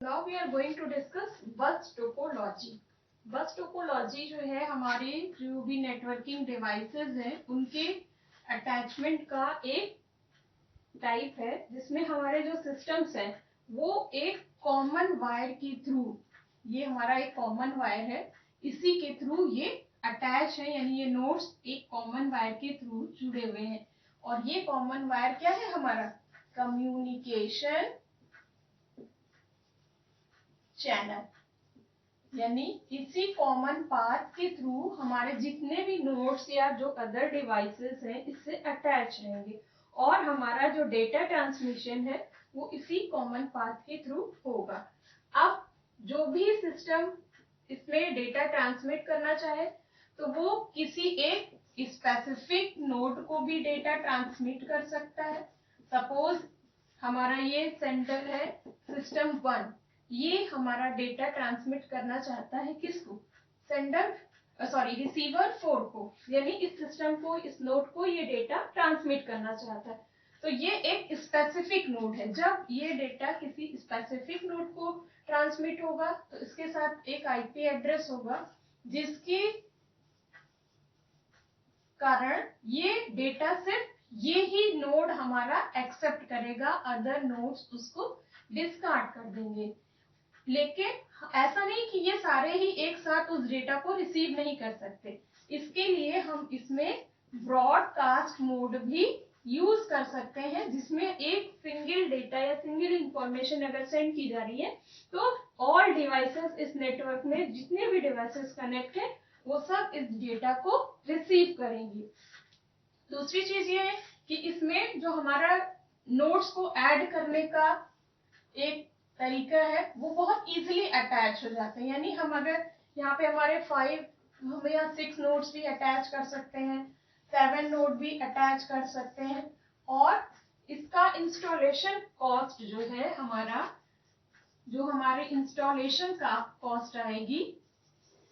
Now we are going to discuss bus topology. बस topology जो है हमारे जो भी नेटवर्किंग डिवाइसेस हैं उनके अटैचमेंट का एक टाइप है जिसमें हमारे जो सिस्टम्स हैं वो एक कॉमन वायर के थ्रू, ये हमारा एक कॉमन वायर है, इसी के थ्रू ये अटैच है, यानी ये नोड्स एक कॉमन वायर के थ्रू जुड़े हुए हैं। और ये कॉमन वायर क्या है हमारा? कम्युनिकेशन चैनल, यानी इसी कॉमन पाथ के थ्रू हमारे जितने भी नोड्स या जो अदर डिवाइसेस हैं इससे अटैच रहेंगे और हमारा जो डेटा ट्रांसमिशन है वो इसी कॉमन पाथ के थ्रू होगा। अब जो भी सिस्टम इसमें डेटा ट्रांसमिट करना चाहे तो वो किसी एक स्पेसिफिक नोड को भी डेटा ट्रांसमिट कर सकता है। सपोज हमारा ये सेंटर है सिस्टम 1, ये हमारा डेटा ट्रांसमिट करना चाहता है किसको? रिसीवर 4 को, यानी इस सिस्टम को, इस नोड को ये डेटा ट्रांसमिट करना चाहता है। तो ये एक स्पेसिफिक नोड है। जब ये डेटा किसी स्पेसिफिक नोड को ट्रांसमिट होगा तो इसके साथ एक आईपी एड्रेस होगा जिसके कारण ये डेटा सिर्फ ये ही नोड हमारा एक्सेप्ट करेगा, अदर नोड्स उसको डिस्कार्ड कर देंगे। लेकिन ऐसा नहीं कि ये सारे ही एक साथ उस डेटा को रिसीव नहीं कर सकते। इसके लिए हम इसमें ब्रॉडकास्ट मोड भी यूज कर सकते हैं, जिसमें एक सिंगल डेटा या सिंगल इंफॉर्मेशन अगर सेंड की जा रही है तो ऑल डिवाइसेस इस नेटवर्क में जितने भी डिवाइसेस कनेक्ट है वो सब इस डेटा को रिसीव करेंगे। दूसरी चीज ये है कि इसमें जो हमारा नोड्स को ऐड करने का एक तरीका है वो बहुत इजीली अटैच हो जाते हैं। यानी हम अगर यहाँ पे हमारे 5, हम यहाँ 6 नोड्स भी अटैच कर सकते हैं, 7 नोड भी अटैच कर सकते हैं। और इसका इंस्टॉलेशन कॉस्ट जो है हमारा, जो हमारे इंस्टॉलेशन का कॉस्ट आएगी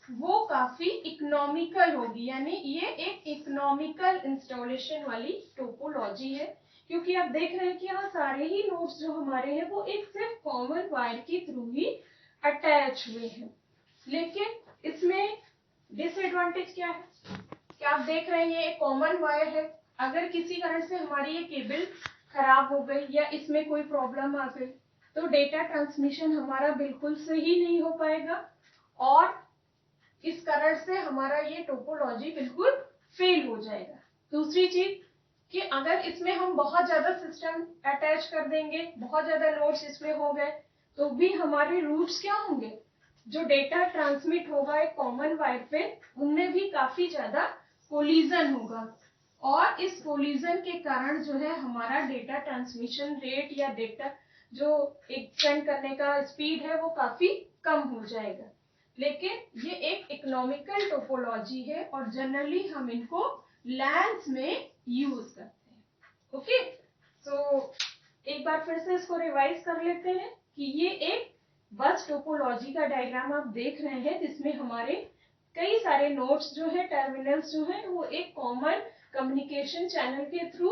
वो काफी इकोनॉमिकल होगी। यानी ये एक इकोनॉमिकल इंस्टॉलेशन वाली टोपोलॉजी है, क्योंकि आप देख रहे हैं कि यहाँ सारे ही नोड्स जो हमारे हैं वो एक सिर्फ कॉमन वायर के थ्रू ही अटैच हुए हैं। लेकिन इसमें डिसएडवांटेज क्या है कि आप देख रहे हैं ये एक कॉमन वायर है, अगर किसी कारण से हमारी ये केबल खराब हो गई या इसमें कोई प्रॉब्लम आ गई तो डेटा ट्रांसमिशन हमारा बिल्कुल सही नहीं हो पाएगा और इस कारण से हमारा ये टोपोलॉजी बिल्कुल फेल हो जाएगा। दूसरी चीज कि अगर इसमें हम बहुत ज्यादा सिस्टम अटैच कर देंगे, बहुत ज्यादा नोड्स इसमें हो गए तो भी हमारे रूट्स क्या होंगे, जो डेटा ट्रांसमिट होगा एक कॉमन वायर पे उनमें भी काफी ज्यादा कोलिजन होगा और इस कोलिजन के कारण जो है हमारा डेटा ट्रांसमिशन रेट या डेटा जो एक सेंड करने का स्पीड है वो काफी कम हो जाएगा। लेकिन ये एक इकोनॉमिकल टोपोलॉजी है और जनरली हम इनको लैन्स में यूज करते हैं। ओके, तो एक बार फिर से इसको रिवाइज कर लेते हैं कि ये एक बस टोपोलॉजी का डायग्राम आप देख रहे हैं जिसमें हमारे कई सारे नोड्स जो है, टर्मिनल्स जो है वो एक कॉमन कम्युनिकेशन चैनल के थ्रू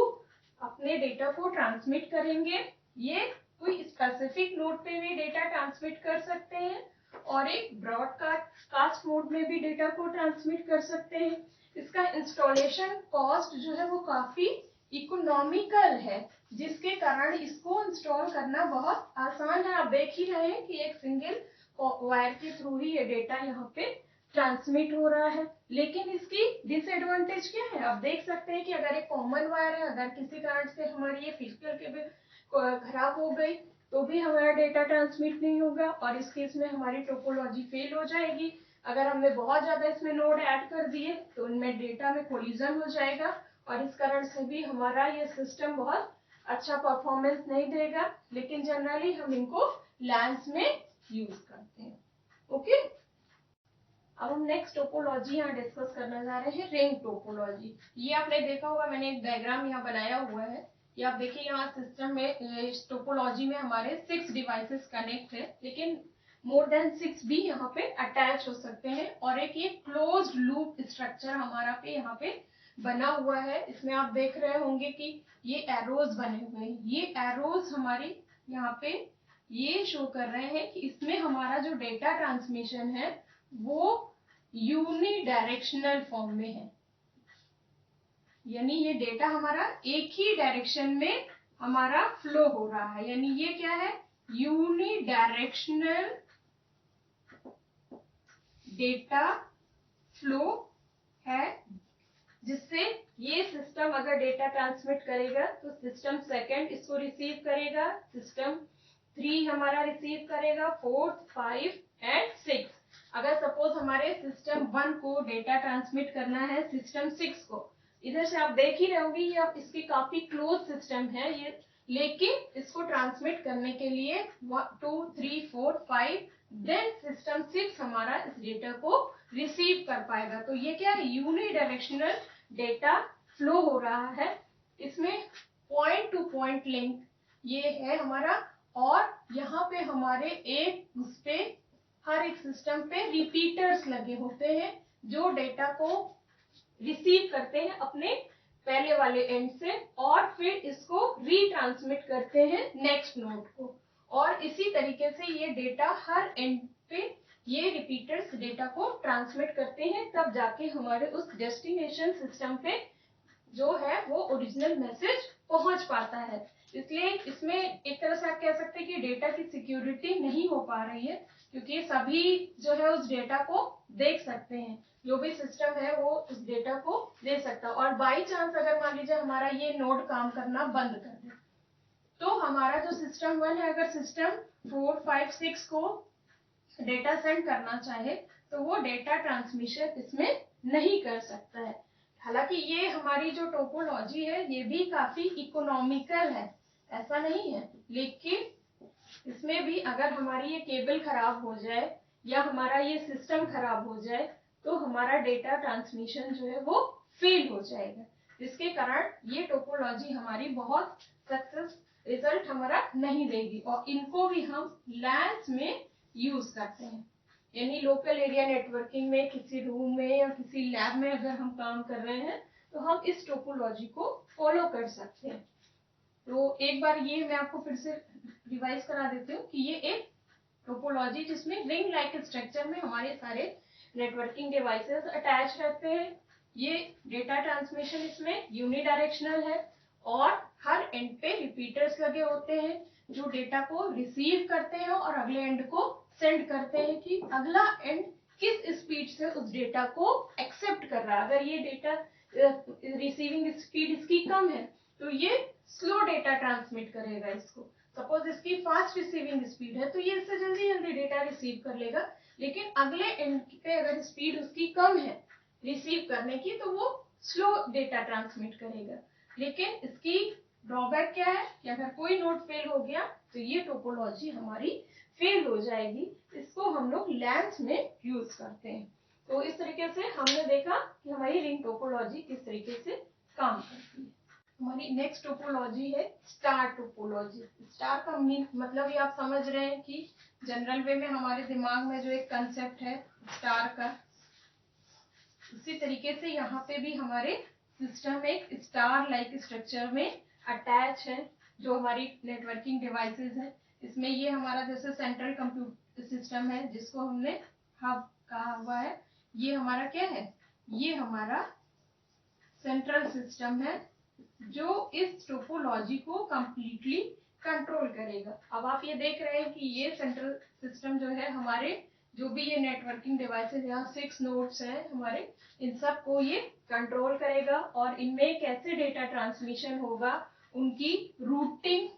अपने डेटा को ट्रांसमिट करेंगे। ये कोई स्पेसिफिक नोड पे भी डेटा ट्रांसमिट कर सकते हैं और एक ब्रॉडकास्ट मोड में भी डेटा को ट्रांसमिट कर सकते हैं। इसका इंस्टॉलेशन कॉस्ट जो है वो काफी इकोनॉमिकल है, जिसके कारण इसको इंस्टॉल करना बहुत आसान है। आप देख ही रहे हैं कि एक सिंगल वायर के थ्रू ही ये डेटा यहाँ पे ट्रांसमिट हो रहा है। लेकिन इसकी डिसएडवांटेज क्या है? आप देख सकते हैं कि अगर एक कॉमन वायर है, अगर किसी कारण से हमारी ये फिजिकल केबल खराब हो गई तो भी हमारा डेटा ट्रांसमिट नहीं होगा और इस केस में हमारी टोपोलॉजी फेल हो जाएगी। अगर हमने बहुत ज्यादा इसमें नोड ऐड कर दिए तो उनमें डेटा में कोलिजन हो जाएगा और इस कारण से भी हमारा ये सिस्टम बहुत अच्छा परफॉर्मेंस नहीं देगा। लेकिन जनरली हम इनको लैन्स में यूज करते हैं। ओके, अब हम नेक्स्ट टोपोलॉजी यहाँ डिस्कस करने जा रहे हैं, रिंग टोपोलॉजी। ये आपने देखा होगा, मैंने एक डायग्राम यहाँ बनाया हुआ है। ये आप देखिए यहाँ सिस्टम में, इस टोपोलॉजी में हमारे 6 डिवाइसेस कनेक्ट है, लेकिन मोर देन 6 भी यहाँ पे अटैच हो सकते हैं और एक ये क्लोज्ड लूप स्ट्रक्चर हमारा पे यहाँ पे बना हुआ है। इसमें आप देख रहे होंगे कि ये एरोज बने हुए हैं। ये एरोज हमारी यहाँ पे ये शो कर रहे हैं कि इसमें हमारा जो डेटा ट्रांसमिशन है वो यूनिडायरेक्शनल फॉर्म में है, यानी ये डेटा हमारा एक ही डायरेक्शन में हमारा फ्लो हो रहा है, यानी ये क्या है, यूनिडायरेक्शनल डेटा फ्लो है, जिससे ये सिस्टम अगर डेटा ट्रांसमिट करेगा तो सिस्टम सेकंड इसको रिसीव करेगा, सिस्टम 3 हमारा रिसीव करेगा, 4, 5 एंड 6। अगर सपोज हमारे सिस्टम 1 को डेटा ट्रांसमिट करना है सिस्टम 6 को, इधर से आप देख ही रहे होंगे ये अब इसकी काफी क्लोज सिस्टम है ये, लेकिन इसको ट्रांसमिट करने के लिए 1, 2, 3, 4, 5 देन सिस्टम 6 हमारा इस डेटा को रिसीव कर पाएगा। तो ये क्या है, यूनिडायरेक्शनल डेटा फ्लो हो रहा है, इसमें पॉइंट टू पॉइंट लिंक ये है हमारा, और यहाँ पे हमारे एक उस पे हर एक सिस्टम पे रिपीटर्स लगे होते हैं जो डेटा को रिसीव करते हैं अपने पहले वाले एंड से और फिर इसको रीट्रांसमिट करते हैं नेक्स्ट नोड को, और इसी तरीके से ये डेटा हर एंड पे ये रिपीटर्स डेटा को ट्रांसमिट करते हैं, तब जाके हमारे उस डेस्टिनेशन सिस्टम पे जो है वो ओरिजिनल मैसेज पहुंच पाता है। इसलिए इसमें एक तरह से आप कह सकते हैं कि डेटा की सिक्योरिटी नहीं हो पा रही है, क्योंकि सभी जो है उस डेटा को देख सकते हैं, जो भी सिस्टम है वो उस डेटा को दे सकता है, और बाई चांस अगर मान लीजिए हमारा ये नोड काम करना बंद कर दे, तो हमारा जो सिस्टम 1 है अगर सिस्टम 4, 5, 6 को डेटा सेंड करना चाहे तो वो डेटा ट्रांसमिशन इसमें नहीं कर सकता है। हालांकि ये हमारी जो टोपोलॉजी है ये भी काफी इकोनॉमिकल है, ऐसा नहीं है, लेकिन इसमें भी अगर हमारी ये केबल खराब हो जाए या हमारा ये सिस्टम खराब हो जाए तो हमारा डेटा ट्रांसमिशन जो है वो फेल हो जाएगा, जिसके कारण ये टोपोलॉजी हमारी बहुत सक्सेस रिजल्ट हमारा नहीं देगी, और इनको भी हम लैन्स में यूज करते हैं, यानी लोकल एरिया नेटवर्किंग में किसी रूम में या किसी लैब में अगर हम काम कर रहे हैं तो हम इस टोपोलॉजी को फॉलो कर सकते हैं। तो एक बार ये मैं आपको फिर से रिवाइज करा देती हूँ कि ये एक टोपोलॉजी जिसमें रिंग लाइक स्ट्रक्चर में हमारे सारे नेटवर्किंग डिवाइसेस अटैच रहते हैं, ये डेटा ट्रांसमिशन इसमें यूनिडायरेक्शनल है और हर एंड पे रिपीटर्स लगे होते हैं जो डेटा को रिसीव करते हैं और अगले एंड को सेंड करते हैं कि अगला एंड किस स्पीड से उस डेटा को एक्सेप्ट कर रहा है। अगर ये डेटा रिसीविंग स्पीड इसकी कम है तो ये स्लो डेटा ट्रांसमिट करेगा इसको, सपोज इसकी फास्ट रिसीविंग स्पीड है तो ये इससे जल्दी जल्दी डेटा रिसीव कर लेगा, लेकिन अगले एंड पे अगर स्पीड उसकी कम है रिसीव करने की तो वो स्लो डेटा ट्रांसमिट करेगा। लेकिन इसकी ड्रॉबैक क्या है कि अगर कोई नोड फेल हो गया तो ये टोपोलॉजी हमारी फेल हो जाएगी, इसको हम लोग लैन्स में यूज करते हैं। तो इस तरीके से हमने देखा कि हमारी रिंग टोपोलॉजी किस तरीके से काम करती है। हमारी नेक्स्ट टोपोलॉजी है स्टार टोपोलॉजी। स्टार का मतलब ये आप समझ रहे हैं कि जनरल वे में हमारे दिमाग में जो एक कंसेप्ट है स्टार का, उसी तरीके से यहाँ पे भी हमारे सिस्टम एक स्टार लाइक स्ट्रक्चर में अटैच है जो हमारी नेटवर्किंग डिवाइसेस है। इसमें ये हमारा जैसे सेंट्रल कंप्यूटर सिस्टम है जिसको हमने हब कहा हुआ है, ये हमारा क्या है, ये हमारा सेंट्रल सिस्टम है जो इस टोपोलॉजी को कंप्लीटली कंट्रोल करेगा। अब आप ये देख रहे हैं कि ये सेंट्रल सिस्टम जो है हमारे जो भी ये नेटवर्किंग डिवाइसेस यहाँ 6 नोड्स हैं हमारे, इन सब को ये कंट्रोल करेगा और इनमें कैसे डेटा ट्रांसमिशन होगा, उनकी रूटिंग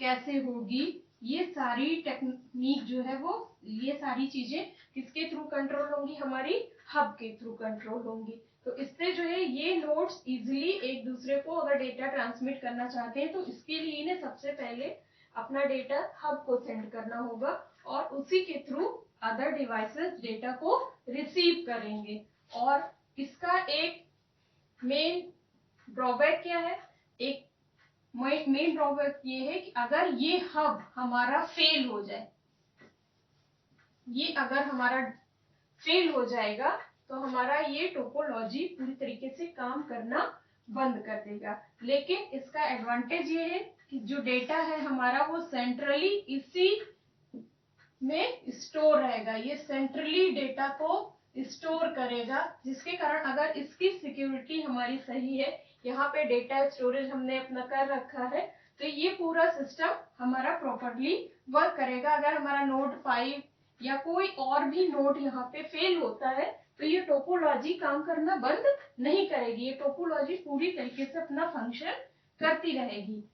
कैसे होगी, ये सारी टेक्निक जो है वो ये सारी चीजें किसके थ्रू कंट्रोल होंगी, हमारी हब के थ्रू कंट्रोल होंगी। तो इससे जो है ये नोड्स इजीली एक दूसरे को अगर डेटा ट्रांसमिट करना चाहते हैं तो इसके लिए इन्हें सबसे पहले अपना डेटा हब को सेंड करना होगा और उसी के थ्रू अदर डिवाइसेस डेटा को रिसीव करेंगे। और इसका एक मेन ड्रॉबैक क्या है, एक मेन ड्रॉबैक ये है कि अगर ये हब हमारा फेल हो जाए, ये अगर हमारा फेल हो जाएगा तो हमारा ये टोपोलॉजी पूरी तरीके से काम करना बंद कर देगा। लेकिन इसका एडवांटेज ये है जो डेटा है हमारा वो सेंट्रली इसी में स्टोर रहेगा। ये सेंट्रली डेटा को स्टोर करेगा, जिसके कारण अगर इसकी सिक्योरिटी हमारी सही है, यहाँ पे डेटा स्टोरेज हमने अपना कर रखा है, तो ये पूरा सिस्टम हमारा प्रॉपरली वर्क करेगा। अगर हमारा नोड 5 या कोई और भी नोड यहाँ पे फेल होता है तो ये टोपोलॉजी काम करना बंद नहीं करेगी। ये टोपोलॉजी पूरी तरीके से अपना फंक्शन करती रहेगी।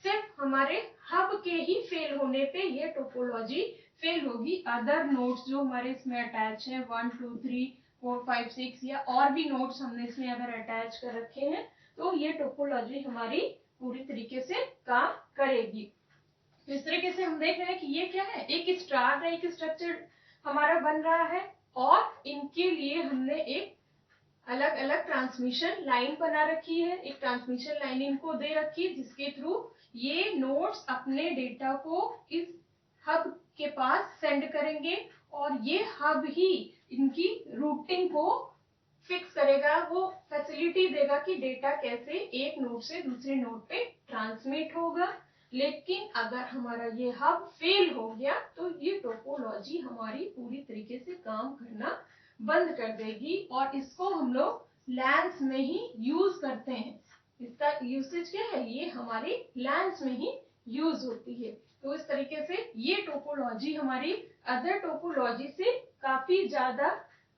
सिर्फ हमारे हब के ही फेल होने पे ये टोपोलॉजी फेल होगी। अदर नोड्स जो हमारे इसमें अटैच है 1 2 3 4 5 6 या और भी नोड्स हमने इसमें अगर अटैच कर रखे हैं तो ये टोपोलॉजी हमारी पूरी तरीके से काम करेगी। तो इस तरीके से हम देख रहे हैं कि ये क्या है, एक स्टार एक स्ट्रक्चर हमारा बन रहा है और इनके लिए हमने एक अलग अलग ट्रांसमिशन लाइन बना रखी है। एक ट्रांसमिशन लाइन इनको दे रखी है जिसके थ्रू ये नोड्स अपने डेटा को इस हब के पास सेंड करेंगे और ये हब ही इनकी रूटिंग को फिक्स करेगा, वो फैसिलिटी देगा कि डेटा कैसे एक नोड से दूसरे नोड पे ट्रांसमिट होगा। लेकिन अगर हमारा ये हब फेल हो गया तो ये टोपोलॉजी हमारी पूरी तरीके से काम करना बंद कर देगी और इसको हम लोग लैंस में ही यूज करते हैं। इसका यूसेज क्या है, ये हमारी लैंस में ही यूज होती है। तो इस तरीके से ये टोपोलॉजी हमारी अदर टोपोलॉजी से काफी ज्यादा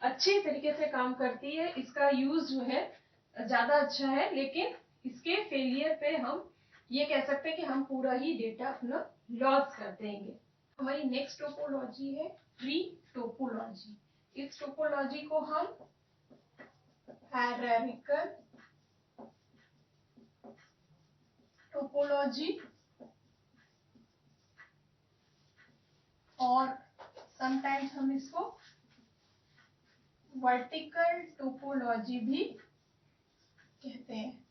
अच्छे तरीके से काम करती है। इसका यूज जो है ज्यादा अच्छा है, लेकिन इसके फेलियर पे हम ये कह सकते हैं कि हम पूरा ही डेटा अपना लॉस कर देंगे। हमारी नेक्स्ट टोपोलॉजी है ट्री टोपोलॉजी। इस टोपोलॉजी को हम हायरार्किकल टोपोलॉजी और समटाइम्स हम इसको वर्टिकल टोपोलॉजी भी कहते हैं।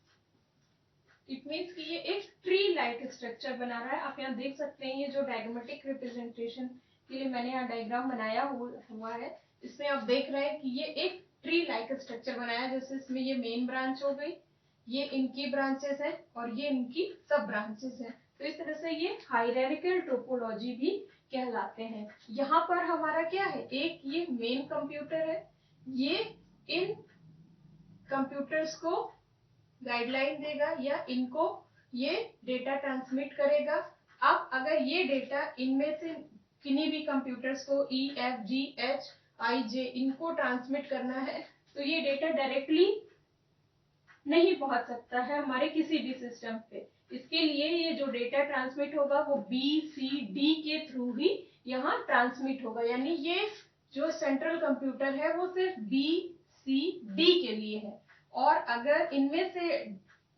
इट मीन्स कि ये एक ट्री लाइक स्ट्रक्चर बना रहा है। आप यहाँ देख सकते हैं ये जो डायग्रामेटिक रिप्रेजेंटेशन के लिए मैंने यहाँ डायग्राम बनाया हुआ है, इसमें आप देख रहे हैं कि ये एक ट्री लाइक स्ट्रक्चर बनाया। जैसे इसमें ये मेन ब्रांच हो गई, ये इनकी ब्रांचेस है और ये इनकी सब ब्रांचेस है। तो इस तरह से ये हायरार्किकल टोपोलॉजी भी कहलाते हैं। यहाँ पर हमारा क्या है, एक ये मेन कंप्यूटर है, ये इन कंप्यूटर्स को गाइडलाइन देगा या इनको ये डेटा ट्रांसमिट करेगा। अब अगर ये डेटा इनमें से किन्हीं भी कंप्यूटर्स को EFGHIJ इनको ट्रांसमिट करना है तो ये डेटा डायरेक्टली नहीं पहुंच सकता है हमारे किसी भी सिस्टम पे। इसके लिए ये जो डेटा ट्रांसमिट होगा वो BCD के थ्रू ही यहाँ ट्रांसमिट होगा। यानी ये जो सेंट्रल कंप्यूटर है वो सिर्फ BCD के लिए है और अगर इनमें से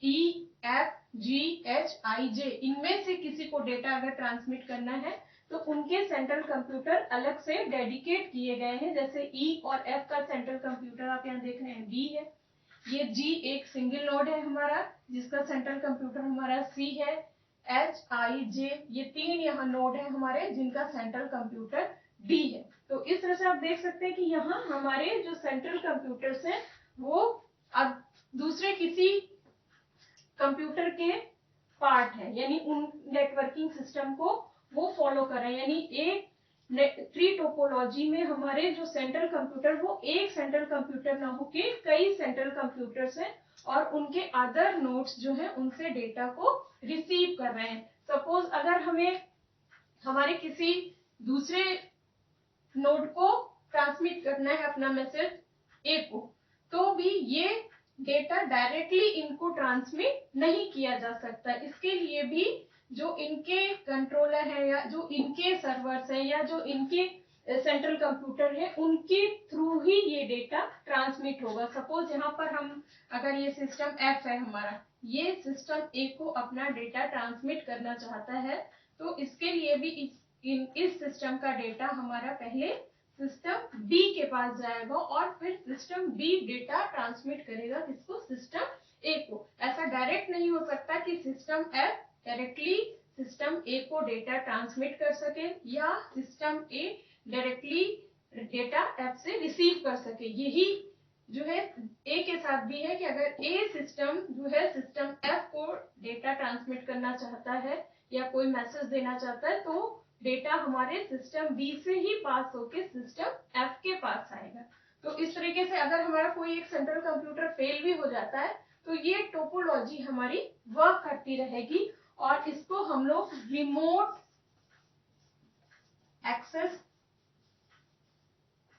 EFGHIJ इनमें से किसी को डेटा अगर ट्रांसमिट करना है तो उनके सेंट्रल कंप्यूटर अलग से डेडिकेट किए गए हैं। जैसे E और F का सेंट्रल कंप्यूटर आप यहाँ देख रहे हैं D है, ये G एक सिंगल नोड है हमारा जिसका सेंट्रल कंप्यूटर हमारा C है, HIJ ये 3 यहाँ नोड है हमारे जिनका सेंट्रल कंप्यूटर D है। तो इस तरह से आप देख सकते हैं कि यहाँ हमारे जो सेंट्रल कंप्यूटर्स हैं वो अब दूसरे किसी कंप्यूटर के पार्ट है, यानी उन नेटवर्किंग सिस्टम को वो फॉलो कर रहे हैं। यानी एक ट्री टोपोलॉजी में हमारे जो सेंट्रल कंप्यूटर वो एक सेंट्रल कंप्यूटर ना होके कई सेंट्रल कंप्यूटर्स हैं और उनके अदर नोड्स जो हैं उनसे डेटा को रिसीव कर रहे हैं। सपोज अगर हमें हमारे किसी दूसरे नोड को ट्रांसमिट करना है अपना मैसेज ए को, तो भी ये डेटा डायरेक्टली इनको ट्रांसमिट नहीं किया जा सकता। इसके लिए भी जो इनके कंट्रोलर है या जो इनके सर्वर्स है या जो इनके सेंट्रल कंप्यूटर है उनके थ्रू ही ये डेटा ट्रांसमिट होगा। सपोज यहाँ पर हम अगर ये सिस्टम F है हमारा, ये सिस्टम A को अपना डेटा ट्रांसमिट करना चाहता है तो इसके लिए भी इस सिस्टम का डेटा हमारा पहले सिस्टम B के पास जाएगा और फिर सिस्टम B डेटा ट्रांसमिट करेगा किसको, सिस्टम A को। ऐसा डायरेक्ट नहीं हो सकता कि system F directly system A को डेटा ट्रांसमिट कर सके या system A directly data F से रिसीव कर सके। यही जो है ए के साथ भी है कि अगर ए सिस्टम जो है सिस्टम एफ को डेटा ट्रांसमिट करना चाहता है या कोई मैसेज देना चाहता है, तो डेटा हमारे सिस्टम बी से ही पास होके सिस्टम एफ के पास आएगा। तो इस तरीके से अगर हमारा कोई एक सेंट्रल कंप्यूटर फेल भी हो जाता है तो ये टोपोलॉजी हमारी वर्क करती रहेगी और इसको हम लोग रिमोट एक्सेस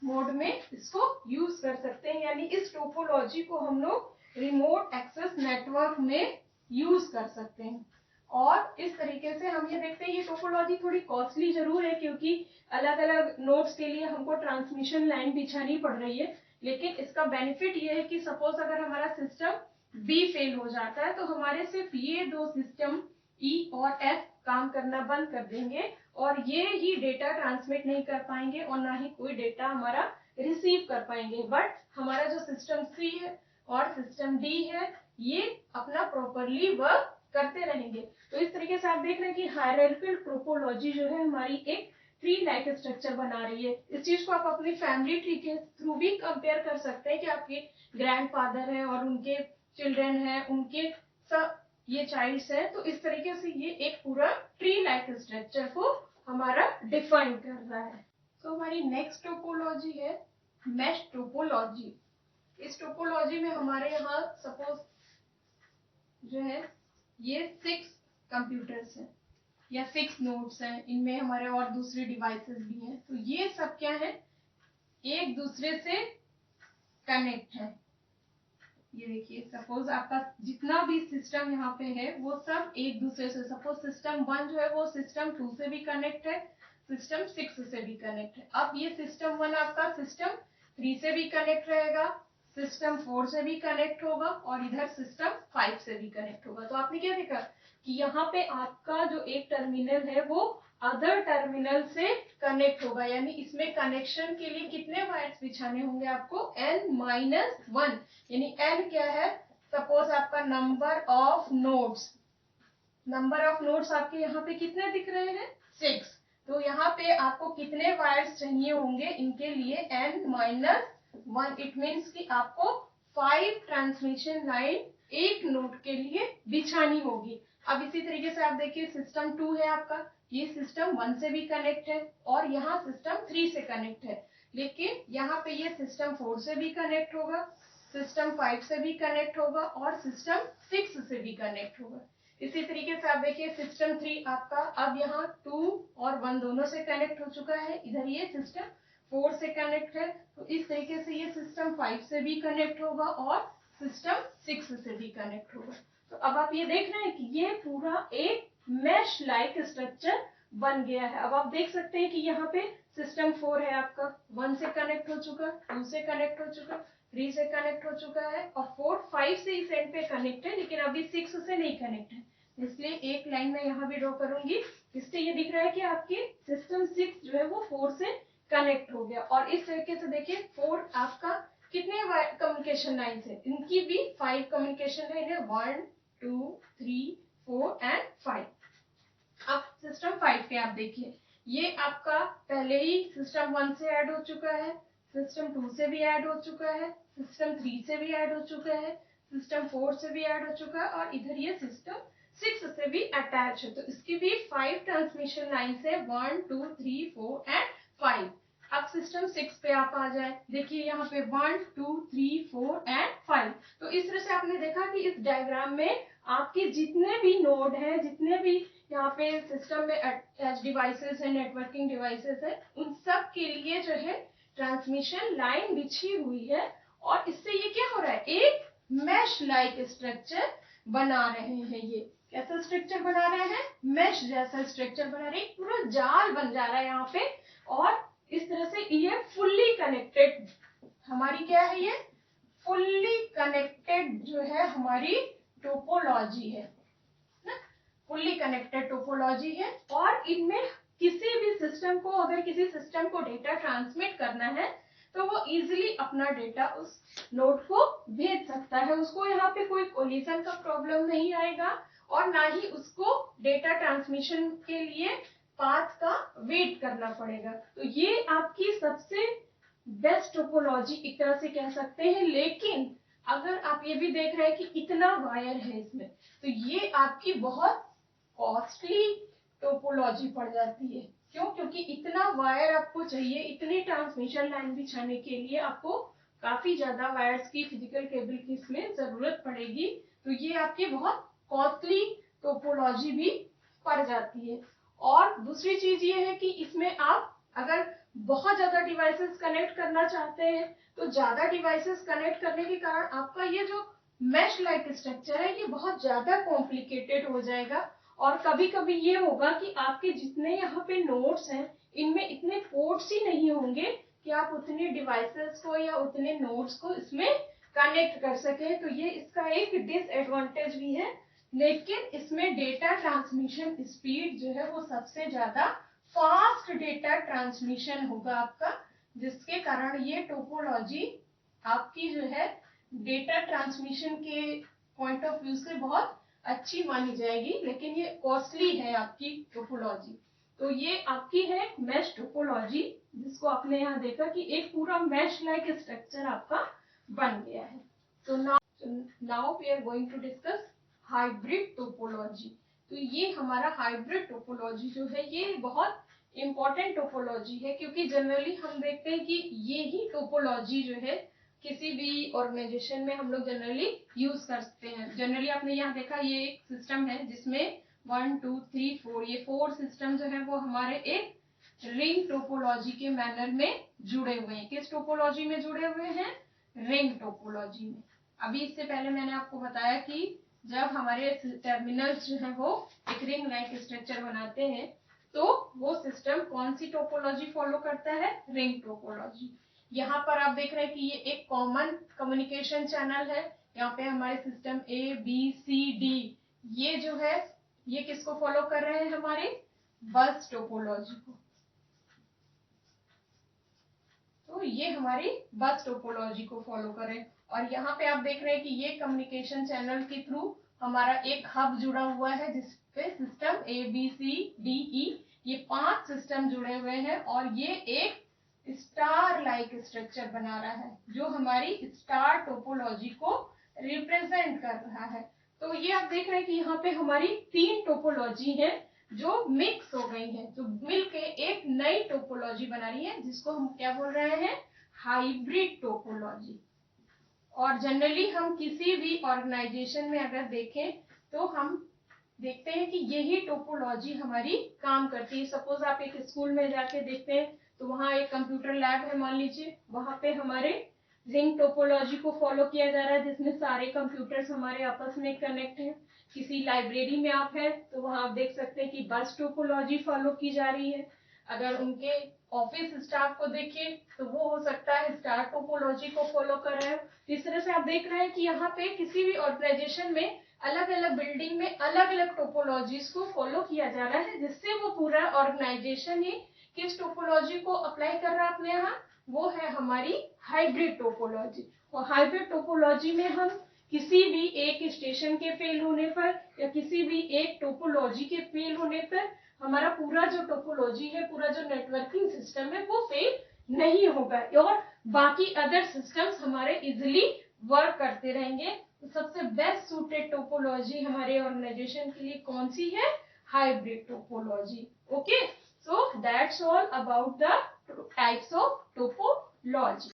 मोड में इसको यूज कर सकते हैं, यानी इस टोपोलॉजी को हम लोग रिमोट एक्सेस नेटवर्क में यूज कर सकते हैं। और इस तरीके से हम ये देखते हैं ये टोपोलॉजी थोड़ी कॉस्टली जरूर है क्योंकि अलग अलग नोड्स के लिए हमको ट्रांसमिशन लाइन बिछानी पड़ रही है, लेकिन इसका बेनिफिट ये है कि सपोज अगर हमारा सिस्टम बी फेल हो जाता है तो हमारे सिर्फ ये दो सिस्टम ई और एफ काम करना बंद कर देंगे और ये ही डेटा ट्रांसमिट नहीं कर पाएंगे और ना ही कोई डेटा हमारा रिसीव कर पाएंगे। बट हमारा जो सिस्टम सी है और सिस्टम डी है ये अपना प्रॉपरली वर्क करते रहेंगे। तो इस तरीके से आप देख रहे हैं कि हायरार्किकल टोपोलॉजी जो है हमारी एक ट्री लाइक स्ट्रक्चर बना रही है। इस चीज को आप अपनी फैमिली ट्री के थ्रू भी कंपेयर कर सकते हैं कि आपके ग्रैंडफादर हैं और उनके चिल्ड्रन हैं, उनके सब ये चाइल्ड्स हैं, तो इस तरीके से ये एक पूरा ट्री लाइक स्ट्रक्चर को हमारा डिफाइन कर रहा है। तो हमारी नेक्स्ट टोपोलॉजी है मैश टोपोलॉजी। इस टोपोलॉजी में हमारे यहाँ सपोज जो है ये 6 कंप्यूटर्स हैं या 6 नोड्स हैं, इनमें हमारे और दूसरे डिवाइसेस भी हैं। तो ये सब क्या है, एक दूसरे से कनेक्ट है। ये देखिए सपोज आपका जितना भी सिस्टम यहाँ पे है वो सब एक दूसरे से, सपोज सिस्टम 1 जो है वो सिस्टम 2 से भी कनेक्ट है, सिस्टम 6 से भी कनेक्ट है। अब ये सिस्टम 1 आपका सिस्टम 3 से भी कनेक्ट रहेगा, सिस्टम 4 से भी कनेक्ट होगा और इधर सिस्टम 5 से भी कनेक्ट होगा। तो आपने क्या देखा कि यहाँ पे आपका जो एक टर्मिनल है वो अदर टर्मिनल से कनेक्ट होगा, यानी इसमें कनेक्शन के लिए कितने वायर्स बिछाने होंगे आपको, n-1, यानी n क्या है, सपोज आपका number of nodes, number of nodes आपके यहाँ पे कितने दिख रहे हैं, 6। तो यहाँ पे आपको कितने वायर्स चाहिए होंगे इनके लिए, n-1। इट मीन्स कि आपको 5 ट्रांसमिशन लाइन एक नोड के लिए बिछानी होगी। अब इसी तरीके से आप देखिए सिस्टम 2 है आपका, ये सिस्टम 1 से भी कनेक्ट है और यहाँ सिस्टम 3 से कनेक्ट है, लेकिन यहाँ पे ये सिस्टम 4 से भी कनेक्ट होगा, सिस्टम 5 से भी कनेक्ट होगा और सिस्टम 6 से भी कनेक्ट होगा। इसी तरीके से आप देखिए सिस्टम 3 आपका अब यहाँ 2 और 1 दोनों से कनेक्ट हो चुका है, इधर ये सिस्टम 4 से कनेक्ट है, तो इस तरीके से ये सिस्टम 5 से भी कनेक्ट होगा और सिस्टम 6 से भी कनेक्ट होगा। तो अब आप ये देख रहे हैं कि ये पूरा एक मैश लाइक स्ट्रक्चर बन गया है। अब आप देख सकते हैं कि यहाँ पे सिस्टम 4 है आपका, 1 से कनेक्ट हो चुका, 2 से कनेक्ट हो चुका, 3 से कनेक्ट हो चुका है और 4 5 से इस एंड पे कनेक्ट है, लेकिन अभी 6 से नहीं कनेक्ट है, इसलिए एक लाइन में यहाँ भी ड्रॉ करूंगी। इससे ये दिख रहा है कि आपकी सिस्टम 6 जो है वो 4 से कनेक्ट हो गया। और इस तरीके से देखिए 4 आपका कितने कम्युनिकेशन लाइन है, इनकी भी 5 कम्युनिकेशन लाइन है, 1 2 3 4 एंड 5। अब सिस्टम 5 पे आप देखिए ये आपका पहले ही सिस्टम 1 से ऐड हो चुका है, सिस्टम 2 से भी ऐड हो चुका है, सिस्टम 3 से भी ऐड हो चुका है, सिस्टम 4 से भी ऐड हो चुका है और इधर ये सिस्टम 6 से भी अटैच है। तो इसकी भी 5 ट्रांसमिशन लाइन्स है, 1 2 3 4 एंड 5। अब सिस्टम 6 पे आप आ जाए, देखिए यहाँ पे 1 2 3 4 एंड 5। तो इस तरह से आपने देखा कि इस डायग्राम में आपके जितने भी नोड हैं, जितने भी यहाँ पे सिस्टम में अटैच डिवाइसेस है, नेटवर्किंग डिवाइसेस है, उन सब के लिए जो है ट्रांसमिशन लाइन बिछी हुई है और इससे ये क्या हो रहा है, एक मैश लाइक स्ट्रक्चर बना रहे हैं। ये कैसा स्ट्रक्चर बना रहे हैं, मैश जैसा स्ट्रक्चर बना रहे हैं, पूरा जाल बन जा रहा है यहाँ पे। और इस तरह से ये फुल्ली कनेक्टेड हमारी क्या है, ये फुल्ली कनेक्टेड जो है हमारी टोपोलॉजी है ना, फुल्ली कनेक्टेड टोपोलॉजी है। और इनमें किसी भी सिस्टम को, अगर किसी सिस्टम को डेटा ट्रांसमिट करना है तो वो इजीली अपना डेटा उस नोड को भेज सकता है, उसको यहाँ पे कोई कोलिजन का प्रॉब्लम नहीं आएगा और ना ही उसको डेटा ट्रांसमिशन के लिए पाथ का वेट करना पड़ेगा। तो ये आपकी सबसे बेस्ट टोपोलॉजी एक तरह से कह सकते हैं। लेकिन अगर आप ये भी देख रहे हैं कि इतना वायर है इसमें, तो ये आपकी बहुत कॉस्टली टोपोलॉजी पड़ जाती है। क्यों? क्योंकि इतना वायर आपको चाहिए, इतनी ट्रांसमिशन लाइन बिछाने के लिए आपको काफी ज्यादा वायर्स की, फिजिकल केबल की इसमें जरूरत पड़ेगी। तो ये आपकी बहुत कॉस्टली टोपोलॉजी भी पड़ जाती है। और दूसरी चीज ये है कि इसमें आप अगर बहुत ज्यादा डिवाइसेस कनेक्ट करना चाहते हैं, तो ज्यादा डिवाइसेस कनेक्ट करने के कारण आपका ये जो मैश लाइक स्ट्रक्चर है ये बहुत ज्यादा कॉम्प्लिकेटेड हो जाएगा। और कभी कभी ये होगा कि आपके जितने यहाँ पे नोड्स हैं इनमें इतने पोर्ट्स ही नहीं होंगे कि आप उतने डिवाइसेस को या उतने नोड्स को इसमें कनेक्ट कर सके। तो ये इसका एक डिसएडवांटेज भी है। लेकिन इसमें डेटा ट्रांसमिशन स्पीड जो है वो सबसे ज्यादा फास्ट डेटा ट्रांसमिशन होगा आपका, जिसके कारण ये टोपोलॉजी आपकी जो है डेटा ट्रांसमिशन के पॉइंट ऑफ व्यू से बहुत अच्छी मानी जाएगी। लेकिन ये कॉस्टली है आपकी टोपोलॉजी। तो ये आपकी है मैश टोपोलॉजी, जिसको आपने यहाँ देखा कि एक पूरा मैश लाइक स्ट्रक्चर आपका बन गया है। तो now we are going to discuss hybrid topology. तो ये हमारा हाइब्रिड टोपोलॉजी जो है ये बहुत इंपॉर्टेंट टोपोलॉजी है, क्योंकि जनरली हम देखते हैं कि ये ही टोपोलॉजी जो है किसी भी ऑर्गेनाइजेशन में हम लोग जनरली यूज करते हैं। जनरली आपने यहाँ देखा ये एक सिस्टम है जिसमें 1 2 3 4 ये 4 सिस्टम जो है वो हमारे एक रिंग टोपोलॉजी के मैनर में जुड़े हुए हैं। किस टोपोलॉजी में जुड़े हुए हैं? रिंग टोपोलॉजी में। अभी इससे पहले मैंने आपको बताया कि जब हमारे टर्मिनल्स जो है वो एक रिंग लाइक स्ट्रक्चर बनाते हैं तो वो सिस्टम कौन सी टोपोलॉजी फॉलो करता है? Ring topology. यहाँ पर आप देख रहे हैं कि ये एक कॉमन कम्युनिकेशन चैनल है। यहाँ पे हमारे system A B C D ये जो है ये किसको फॉलो कर रहे हैं? हमारे बस टोपोलॉजी को। तो ये हमारी बस टोपोलॉजी को फॉलो करें। और यहाँ पे आप देख रहे हैं कि ये कम्युनिकेशन चैनल के थ्रू हमारा एक हब जुड़ा हुआ है जिसपे system A B C D E ये 5 सिस्टम जुड़े हुए हैं। और ये एक स्टार लाइक स्ट्रक्चर बना रहा है जो हमारी स्टार टोपोलॉजी को रिप्रेजेंट कर रहा है। तो ये आप देख रहे हैं कि यहाँ पे हमारी 3 टोपोलॉजी है जो मिक्स हो गई है, जो मिलके एक नई टोपोलॉजी बना रही है, जिसको हम क्या बोल रहे हैं? Hybrid topology. और जनरली हम किसी भी ऑर्गेनाइजेशन में अगर देखें तो हम देखते हैं कि यही टोपोलॉजी हमारी काम करती है। सपोज आप एक स्कूल में जाके देखते हैं तो वहाँ एक कंप्यूटर लैब है मान लीजिए, वहां पे हमारे रिंग टोपोलॉजी को फॉलो किया जा रहा है जिसमें सारे कंप्यूटर्स हमारे आपस में कनेक्ट हैं। किसी लाइब्रेरी में आप हैं तो वहां आप देख सकते हैं कि बस टोपोलॉजी फॉलो की जा रही है। अगर उनके ऑफिस स्टाफ को देखिए तो वो हो सकता है स्टार टोपोलॉजी को फॉलो कर रहे हैं। इस तरह से आप देख रहे हैं कि यहाँ पे किसी भी ऑर्गेनाइजेशन में अलग अलग बिल्डिंग में अलग अलग टोपोलॉजीज को फॉलो किया जा रहा है, जिससे वो पूरा ऑर्गेनाइजेशन ही किस टोपोलॉजी को अप्लाई कर रहा है अपने यहाँ? वो है हमारी हाइब्रिड टोपोलॉजी। और हाइब्रिड टोपोलॉजी में हम किसी भी एक स्टेशन के फेल होने पर या किसी भी एक टोपोलॉजी के फेल होने पर हमारा पूरा जो टोपोलॉजी है, पूरा जो नेटवर्किंग सिस्टम है वो फेल नहीं होगा और बाकी अदर सिस्टम्स हमारे इजिली वर्क करते रहेंगे। तो सबसे बेस्ट सूटेड टोपोलॉजी हमारे ऑर्गेनाइजेशन के लिए कौन सी है? Hybrid topology. Okay, so that's all about the types of topology.